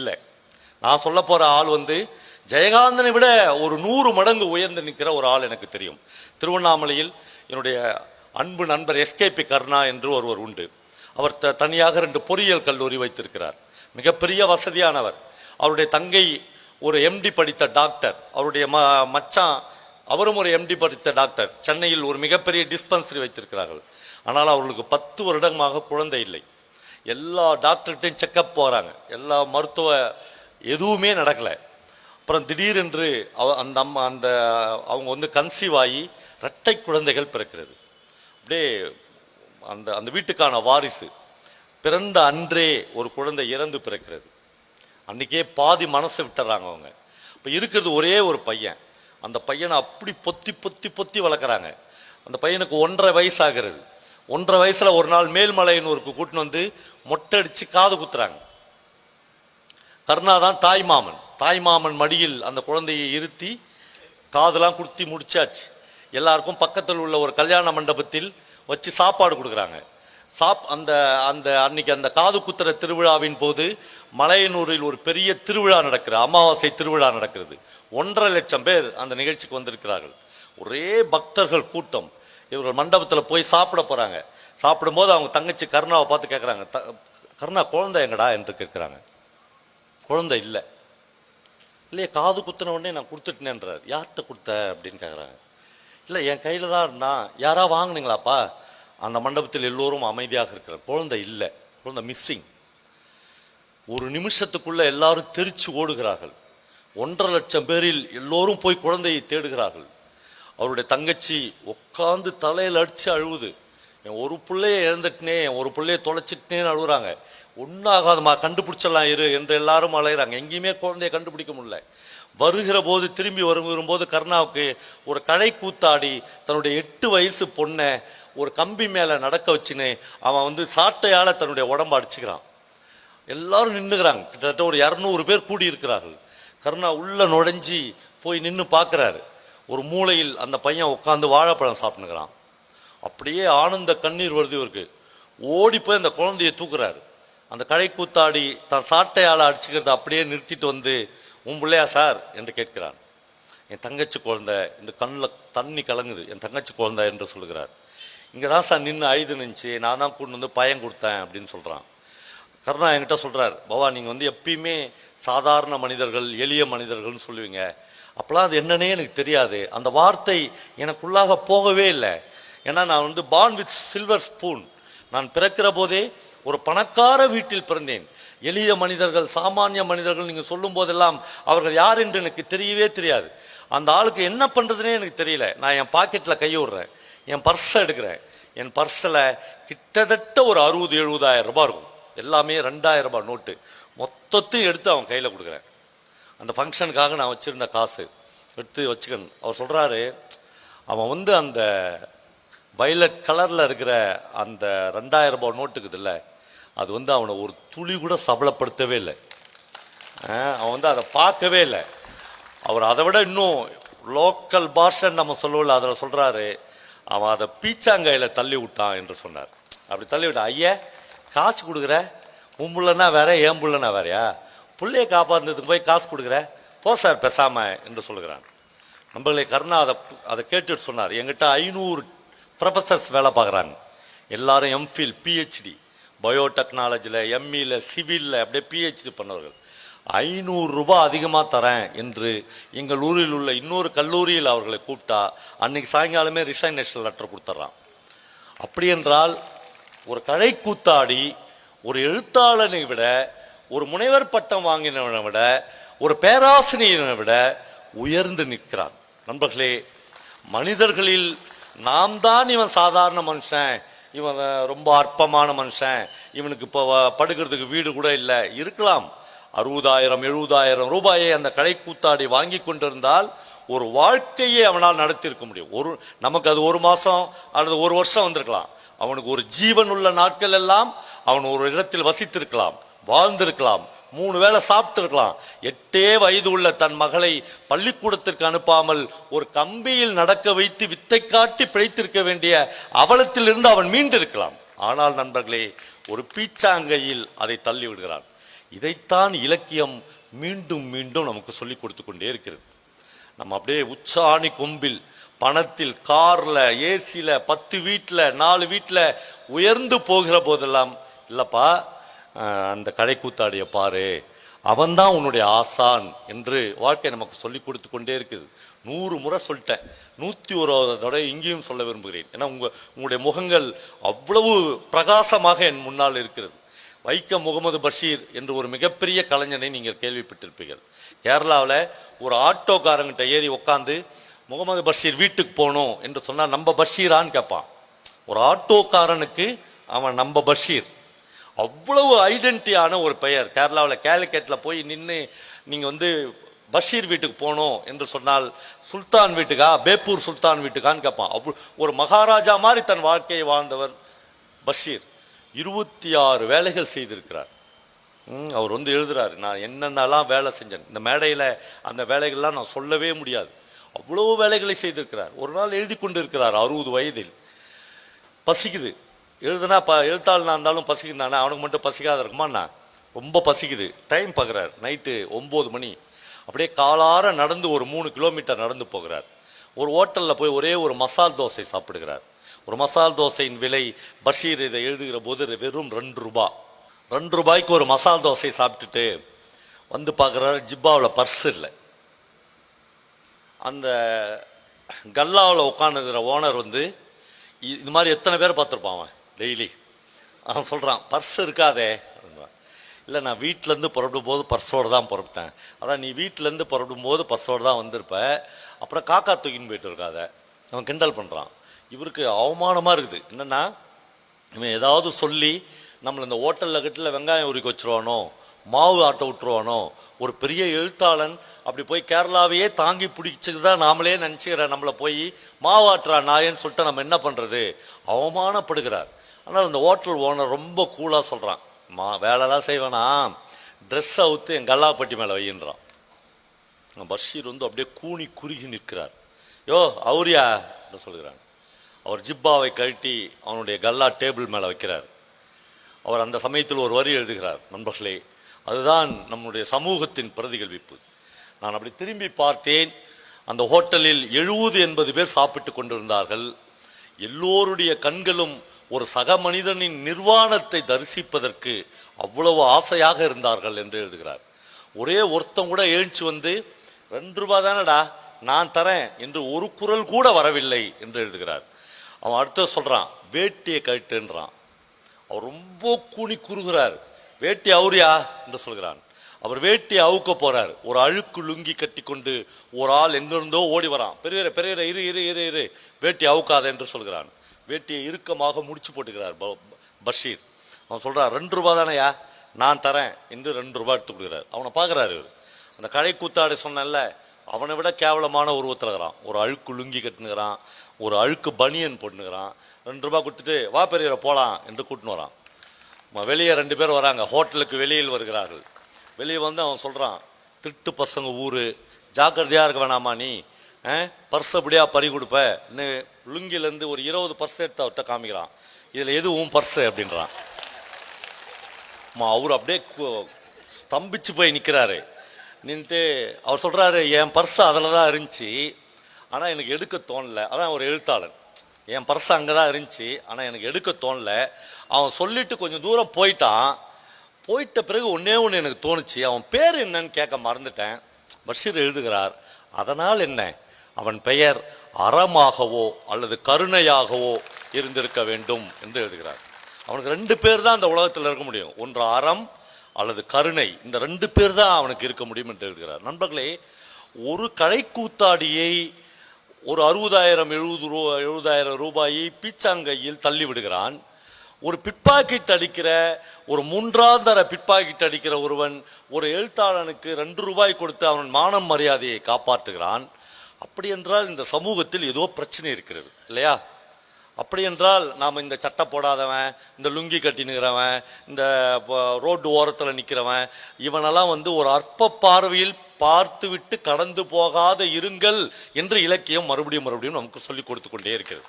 இல்லை. நான் சொல்ல போற ஆள் ஜெயகாந்தனை விட ஒரு 100 மடங்கு உயர்ந்து நிற்கிற ஒரு ஆள் எனக்கு தெரியும். திருவண்ணாமலையில் என்னுடைய அன்பு நண்பர் எஸ்கேபி கர்ணா என்று ஒருவர் உண்டு. அவர் தனியாக 2 பொறியியல் கல்லூரி வைத்திருக்கிறார். மிகப்பெரிய வசதியானவர். அவருடைய தங்கை ஒரு எம்டி படித்த டாக்டர். அவருடைய மச்சான் அவரும் ஒரு எம்டி படித்த டாக்டர். சென்னையில் ஒரு மிகப்பெரிய டிஸ்பென்சரி வைத்திருக்கிறார்கள். ஆனால் அவர்களுக்கு 10 வருடமாக குழந்தை இல்லை. எல்லா டாக்டர்கிட்டையும் செக்கப் போகிறாங்க, எல்லா மருத்துவ எதுவுமே நடக்கலை. அப்புறம் திடீரென்று அந்த அவங்க கன்சீவ் ஆகி 2 குழந்தைகள் பிறக்கிறது. அப்படியே அந்த வீட்டுக்கான வாரிசு பிறந்த அன்றே ஒரு குழந்தை இறந்து பிறக்கிறது. அன்றைக்கே பாதி மனசை விட்டுறாங்க அவங்க. இப்போ இருக்கிறது ஒரே ஒரு பையன். அந்த பையனை அப்படி பொத்தி பொத்தி பொத்தி வளர்க்குறாங்க. அந்த பையனுக்கு 1.5 வயசு ஆகிறது. 1.5 வயசில் ஒரு நாள் மேல்மலையனூருக்கு கூட்டின்னு மொட்டை அடித்து காது குத்துறாங்க. கருணா தான் தாய்மாமன் மடியில் அந்த குழந்தையை இருத்தி காதெல்லாம் குத்தி முடிச்சாச்சு. எல்லாருக்கும் பக்கத்தில் உள்ள ஒரு கல்யாண மண்டபத்தில் வச்சு சாப்பாடு கொடுக்குறாங்க. அன்னைக்கு அந்த காது குத்துற திருவிழாவின் போது மலையனூரில் ஒரு பெரிய திருவிழா நடக்கிறது, அமாவாசை திருவிழா நடக்கிறது. 1.5 லட்சம் பேர் அந்த நிகழ்ச்சிக்கு வந்திருக்கிறார்கள். ஒரே பக்தர்கள் கூட்டம். இவர்கள் மண்டபத்தில் போய் சாப்பிட போகிறாங்க. சாப்பிடும்போது அவங்க தங்கச்சி கருணாவை பார்த்து கேட்குறாங்க, கருணா குழந்தை எங்கடா என்று கேட்குறாங்க. குழந்தை இல்லை. இல்லையே, காது குத்தின உடனே நான் கொடுத்துட்டேன்றார். யார்கிட்ட கொடுத்த அப்படின்னு கேட்குறாங்க. இல்லை, என் கையில் தான் இருந்தான். யாரா வாங்கினீங்களாப்பா? அந்த மண்டபத்தில் எல்லோரும் அமைதியாக இருக்கிறார். குழந்தை இல்லை, குழந்தை மிஸ்ஸிங். ஒரு நிமிஷத்துக்குள்ள எல்லாரும் தெரிச்சு ஓடுகிறார்கள். 1.5 லட்சம் பேரில் எல்லோரும் போய் குழந்தையை தேடுகிறார்கள். அவருடைய தங்கச்சி உட்காந்து தலையில் அடித்து அழுவுது. என் ஒரு பிள்ளையை இழந்துட்டனே, என் ஒரு பிள்ளையை தொலைச்சிட்டேன்னு அழுகுறாங்க. ஒன்றாகாதமா, கண்டுபிடிச்சலாம் இரு என்று எல்லாரும் அலைகிறாங்க. எங்கேயுமே குழந்தைய கண்டுபிடிக்க முடியல. வருகிற போது திரும்பி வரும்போது கருணாவுக்கு ஒரு கழை கூத்தாடி தன்னுடைய 8 வயசு பொண்ணை ஒரு கம்பி மேலே நடக்க வச்சுன்னு அவன் சாட்டையால் தன்னுடைய உடம்பு அடிச்சுக்கிறான். எல்லாரும் நின்றுக்கிறாங்க. கிட்டத்தட்ட ஒரு 200 பேர் கூடி இருக்கிறார்கள். கருணா உள்ள நுழைஞ்சி போய் நின்று பார்க்குறாரு. ஒரு மூலையில் அந்த பையன் உட்காந்து வாழைப்பழம் சாப்பிட்டுக்கிறான். அப்படியே ஆனந்த கண்ணீர் வருது இவருக்கு. ஓடி போய் அந்த குழந்தையை தூக்குறாரு. அந்த கழை கூத்தாடி தன் சாட்டையால் அடிச்சுக்கிறத அப்படியே நிறுத்திட்டு உன் பிள்ளையா சார் என்று கேட்கிறான். என் தங்கச்சி குழந்தை. இந்த கண்ணில் தண்ணி கலங்குது. என் தங்கச்சி குழந்தை என்று சொல்லுகிறார். இங்கே தான் சார் நின்று அழுது நினச்சி நான் தான் கூட்டு பயம் கொடுத்தேன் அப்படின்னு சொல்கிறான். கருணா என்கிட்ட சொல்கிறார், பவா நீங்கள் எப்பயுமே சாதாரண மனிதர்கள், எளிய மனிதர்கள்னு சொல்லுவீங்க. அப்போலாம் அது என்னன்னே எனக்கு தெரியாது. அந்த வார்த்தை எனக்குள்ளாக போகவே இல்லை. ஏன்னா நான் பார்ன் வித் சில்வர் ஸ்பூன். நான் பிறக்கிற போதே ஒரு பணக்கார வீட்டில் பிறந்தேன். எளிய மனிதர்கள், சாமானிய மனிதர்கள் நீங்கள் சொல்லும் போதெல்லாம் அவர்கள் யார் என்று எனக்கு தெரியவே தெரியாது. அந்த ஆளுக்கு என்ன பண்ணுறதுனே எனக்கு தெரியல. நான் என் பாக்கெட்டில் கையை விடுறேன், என் பர்ஸை எடுக்கிறேன். என் பர்ஸில் கிட்டத்தட்ட ஒரு 60-70 ரூபாய் இருக்கும். எல்லாமே 2000 ரூபாய் நோட்டு. மொத்தத்தையும் எடுத்து அவன் கையில் கொடுக்குறேன். அந்த ஃபங்க்ஷனுக்காக நான் வச்சுருந்த காசு எடுத்து வச்சுக்கணும். அவர் சொல்கிறாரு, அவன் அந்த வயலட் கலரில் இருக்கிற அந்த 2000 ரூபாய் நோட்டுக்குது இல்லை, அது அவனை ஒரு துளி கூட சபலப்படுத்தவே இல்லை. அவன் அதை பார்க்கவே இல்லை. அவர் அதை விட இன்னும் லோக்கல் பாஷன்னு நம்ம சொல்லவில்லை, அதில் சொல்கிறாரு, அவன் அதை பீச்சாங்காயில் தள்ளி விட்டான் என்று சொன்னார். அப்படி தள்ளி விட்டான். ஐயா, காசு கொடுக்குற, உன் புள்ளனா வேற, என் புள்ளனா வேறையா? பிள்ளையை காப்பாற்றுறதுக்கு போய் காசு கொடுக்குற, போ சார் பேசாம என்று சொல்லுகிறான். நம்மளே கருணா அதை கேட்டுட்டு சொன்னார், என்கிட்ட 500 ப்ரொஃபஸர்ஸ் வேலை பார்க்குறாங்க. எல்லாரும் எம்ஃபில், பிஹெச்டி, பயோடெக்னாலஜியில், எம்இல, சிவிலில் அப்படியே பிஹெச்டி பண்ணவர்கள். 500 ரூபாய் அதிகமாக தரேன் என்று எங்கள் ஊரில் உள்ள இன்னொரு கல்லூரியில் அவர்களை கூப்பிட்டா அன்னைக்கு சாயங்காலமே ரிசைனேஷன் லெட்டர் கொடுத்துட்றான். அப்படி என்றால் ஒரு கழை கூத்தாடி, ஒரு எழுத்தாளனை விட, ஒரு முனைவர் பட்டம் வாங்கினவனை விட, ஒரு பேராசிரியனை விட உயர்ந்து நிற்கிறான். நண்பர்களே, மனிதர்களில் நாம் தான் இவன் சாதாரண மனுஷன், இவன் ரொம்ப அற்பமான மனுஷன், இவனுக்கு இப்போ படுக்கிறதுக்கு வீடு கூட இல்லை இருக்கலாம். 60,000-70,000 ரூபாயை அந்த கழை கூத்தாடி வாங்கி கொண்டிருந்தால் ஒரு வாழ்க்கையே அவனால் நடத்தியிருக்க முடியும். நமக்கு அது 1 மாதம் அல்லது 1 வருஷம் வந்திருக்கலாம். அவனுக்கு ஒரு ஜீவன் உள்ள நாட்கள் எல்லாம் அவன் ஒரு இடத்தில் வசித்திருக்கலாம், வாழ்ந்திருக்கலாம், 3 வேளை சாப்பிட்டிருக்கலாம். 8 வயது உள்ள தன் மகளை பள்ளிக்கூடத்திற்கு அனுப்பாமல் ஒரு கம்பியில் நடக்க வைத்து வித்தை காட்டி பிழைத்திருக்க வேண்டிய அவலத்திலிருந்து அவன் மீண்டிருக்கலாம். ஆனால் நண்பர்களே, ஒரு பீச்சாங்கையில் அதை தள்ளி விடுகிறான். இதைத்தான் இலக்கியம் மீண்டும் மீண்டும் நமக்கு சொல்லி கொடுத்து கொண்டே இருக்கிறது. நம்ம அப்படியே உச்சாணி கொம்பில் பணத்தில் கார்ல ஏசில 10 வீட்டில் 4 வீட்டில் உயர்ந்து போகிற போதெல்லாம் இல்லப்பா அந்த கடை கூத்தாடிய பாரு, அவன்தான் உன்னுடைய ஆசான் என்று வாழ்க்கை நமக்கு சொல்லி கொடுத்து கொண்டே இருக்குது. 100 முறை சொல்லிட்டேன், 101வது தடவை இங்கேயும் சொல்ல விரும்புகிறேன். ஏன்னா உங்களுடைய முகங்கள் அவ்வளவு பிரகாசமாக என் முன்னால் இருக்கிறது. வைக்கம் முகமது பஷீர் என்று ஒரு மிகப்பெரிய கலைஞனை நீங்கள் கேள்விப்பட்டிருப்பீர்கள். கேரளாவில் ஒரு ஆட்டோக்காரங்கிட்ட ஏறி உட்காந்து முகமது பஷீர் வீட்டுக்கு போகணும் என்று சொன்னால் நம்ம பஷீரான்னு கேட்பான். ஒரு ஆட்டோக்காரனுக்கு அவன் நம்ம பஷீர். அவ்வளவு ஐடென்டிட்டியான ஒரு பெயர். கேரளாவில் கேலிக்கட்டில் போய் நின்று நீங்கள் பஷீர் வீட்டுக்கு போகணும் என்று சொன்னால் சுல்தான் வீட்டுக்கா, பேப்பூர் சுல்தான் வீட்டுக்கான்னு கேட்பான். ஒரு மகாராஜா மாதிரி தன் வாழ்க்கையை வாழ்ந்தவர் பஷீர். 26 வேலைகள் செய்திருக்கிறார். அவர் எழுதுறாரு, நான் என்னென்னலாம் வேலை செஞ்சேன் இந்த மேடையில், அந்த வேலைகள்லாம் நான் சொல்லவே முடியாது. அவ்வளோ வேலைகளை செய்திருக்கிறார். ஒரு நாள் எழுதி கொண்டு இருக்கிறார் 60 வயதில். பசிக்குது, எழுதுனா எழுத்தாளனா இருந்தாலும் பசிக்குதானே, அவனுக்கு மட்டும் பசிக்காத இருக்குமாண்ணா? ரொம்ப பசிக்குது. டைம் பார்க்குறார், நைட்டு 9 மணி. அப்படியே காலார நடந்து ஒரு 3 கிலோமீட்டர் நடந்து போகிறார். ஒரு ஹோட்டலில் போய் ஒரே ஒரு மசால் தோசை சாப்பிடுகிறார். ஒரு மசால் தோசையின் விலை பஷீர் இதை எழுதுகிற போது வெறும் 2 ரூபாய். 2 ரூபாய்க்கு ஒரு மசால் தோசை சாப்பிட்டுட்டு பார்க்குறாரு, ஜிப்பாவில் பர்ஸ் இல்லை. அந்த கல்லாவில் உட்காந்துக்கிற ஓனர் இது மாதிரி எத்தனை பேர் பார்த்துருப்பான் அவன் டெய்லி. அவன் சொல்கிறான், பர்ஸ் இருக்காதே. இல்லை, நான் வீட்டிலேருந்து புறப்படும் போது பர்ஸோடு தான் புறப்பட்டேன். அதான் நீ வீட்டிலேருந்து புறப்படும் போது பர்ஸோடு தான் வந்திருப்ப, அப்புறம் காக்கா தூக்கின்னு போயிட்டு இருக்காத. அவன் கிண்டல் பண்ணுறான். இவருக்கு அவமானமாக இருக்குது. என்னென்னா, இவன் ஏதாவது சொல்லி நம்மளை இந்த ஹோட்டலில் கட்டில் வெங்காயம் உரிக்க வச்சுருவானோ, மாவு ஆட்ட விட்டுருவானோ. ஒரு பெரிய எழுத்தாளன் அப்படி போய் கேரளாவையே தாங்கி பிடிச்சது தான் நாமளே நினச்சிக்கிற நம்மளை போய் மாவாட்டுறா நாயன்னு சொல்லிட்டு நம்ம என்ன பண்ணுறது? அவமானப்படுகிறார். ஆனால் அந்த ஹோட்டல் ஓனர் ரொம்ப கூலாக சொல்கிறான், வேலைலாம் செய்வேனா, ட்ரெஸ் அவுத்து என் கல்லாப்பட்டி மேலே வையின்றான். பஷீர் அப்படியே கூனி குறுகி நிற்கிறார். யோ அவரியா சொல்கிறான். அவர் ஜிப்பாவை கழட்டி அவனுடைய கல்லா டேபிள் மேலே வைக்கிறார். அவர் அந்த சமயத்தில் ஒரு வரி எழுதுகிறார், நண்பர்களே, அதுதான் நம்முடைய சமூகத்தின் பிரதிபலிப்பு. நான் அப்படி திரும்பி பார்த்தேன். அந்த ஹோட்டலில் 70-80 பேர் சாப்பிட்டு கொண்டிருந்தார்கள். எல்லோருடைய கண்களும் ஒரு சக மனிதனின் நிர்வாணத்தை தரிசிப்பதற்கு அவ்வளவு ஆசையாக இருந்தார்கள் என்று எழுதுகிறார். ஒரே ஒருத்தம் கூட எழுச்சி 2 ரூபாய் தானடா நான் தரேன் என்று ஒரு குரல் கூட வரவில்லை என்று எழுதுகிறார். அவன் அடுத்த சொல்றான், வேட்டியை கட்டுன்றான். அவர் ரொம்ப கூனி குறுகிறார். வேட்டி அவுரியா என்று சொல்கிறான். அவர் வேட்டியை அவுக்க போறார். ஒரு அழுக்கு லுங்கி கட்டி கொண்டு ஒரு ஆள் எங்கிருந்தோ ஓடி வரான். பெரிய இரு இரு இரு இரு வேட்டி அவுக்காத என்று சொல்கிறான். வேட்டியை இறுக்கமாக முடிச்சு போட்டுக்கிறார் பஷீர். அவன் சொல்றான், 2 ரூபாய் தானையா நான் தரேன் என்று 2 ரூபாய் எடுத்து கொடுக்குறாரு. அவனை பார்க்குறாரு. அந்த கடை கூத்தாடி சொன்னல, அவனை விட கேவலமான உருவத்தில் இருக்கிறான். ஒரு அழுக்கு லுங்கி கட்டுனுக்கிறான், ஒரு அழுக்கு பனியன் போட்டுனுக்கிறான். 2 ரூபாய் கொடுத்துட்டு வா பெரியவரை போகலாம் என்று கூட்டின்னு வரான். வெளியே 2 பேர் வராங்க. ஹோட்டலுக்கு வெளியில் வருகிறார்கள். வெளியே அவன் சொல்கிறான், திட்டு பசங்க ஊர், ஜாக்கிரதையாக இருக்க வேணாமா நீ, பர்ஸ் அப்படியா பறி கொடுப்ப. இன்னும் லுங்கிலேருந்து ஒரு 20 பர்ஸ் எடுத்து அவர்கிட்ட காமிக்கிறான். இதில் எதுவும் பர்ஸு அப்படின்றான். அவர் அப்படியே ஸ்தம்பிச்சு போய் நிற்கிறாரு. நின்றுட்டு அவர் சொல்கிறாரு, என் பர்ஸ் அதில் தான் இருந்துச்சு, ஆனால் எனக்கு எடுக்க தோணலை. அதான் ஒரு எழுத்தாளன், என் பர்ஸ் அங்கே தான் இருந்துச்சு, ஆனால் எனக்கு எடுக்க தோணலை. அவன் சொல்லிட்டு கொஞ்சம் தூரம் போயிட்டான். போயிட்ட பிறகு ஒன்று எனக்கு தோணுச்சு, அவன் பேர் என்னன்னு கேட்க மறந்துட்டேன். பஷீர் எழுதுகிறார், அதனால் என்ன, அவன் பெயர் அறமாகவோ அல்லது கருணையாகவோ இருந்திருக்க வேண்டும் என்று எழுதுகிறார். அவனுக்கு 2 பேர் தான் அந்த உலகத்தில் இருக்க முடியும், ஒன்று அறம் அல்லது கருணை. இந்த 2 பேர் தான் அவனுக்கு இருக்க முடியும் என்று எழுதுகிறார். நண்பர்களே, ஒரு கடை கூத்தாடியை ஒரு 60,000 ரூபாயை பீச்சாங்கையில் தள்ளி விடுகிறான். ஒரு பிட்பாக்கெட் அடிக்கிற, ஒரு 3ஆம் தர பிட்பாக்கெட் அடிக்கிற ஒருவன் ஒரு எழுத்தாளனுக்கு 2 ரூபாய் கொடுத்து அவன் மானம் மரியாதையை காப்பாற்றுகிறான். அப்படி என்றால் இந்த சமூகத்தில் ஏதோ பிரச்சனை இருக்கிறது இல்லையா? அப்படி என்றால் நாம் இந்த சட்டை போடாதவன், இந்த லுங்கி கட்டி நிற்கிறவன், இந்த ரோடு ஓரத்தில் நிற்கிறவன், இவனெல்லாம் ஒரு அற்ப பார்வையில் பார்த்து விட்டு கடந்து போகாத இருங்கள் என்று இலக்கியம் மறுபடியும் நமக்கு சொல்லிக் கொடுத்து கொண்டே இருக்கிறது.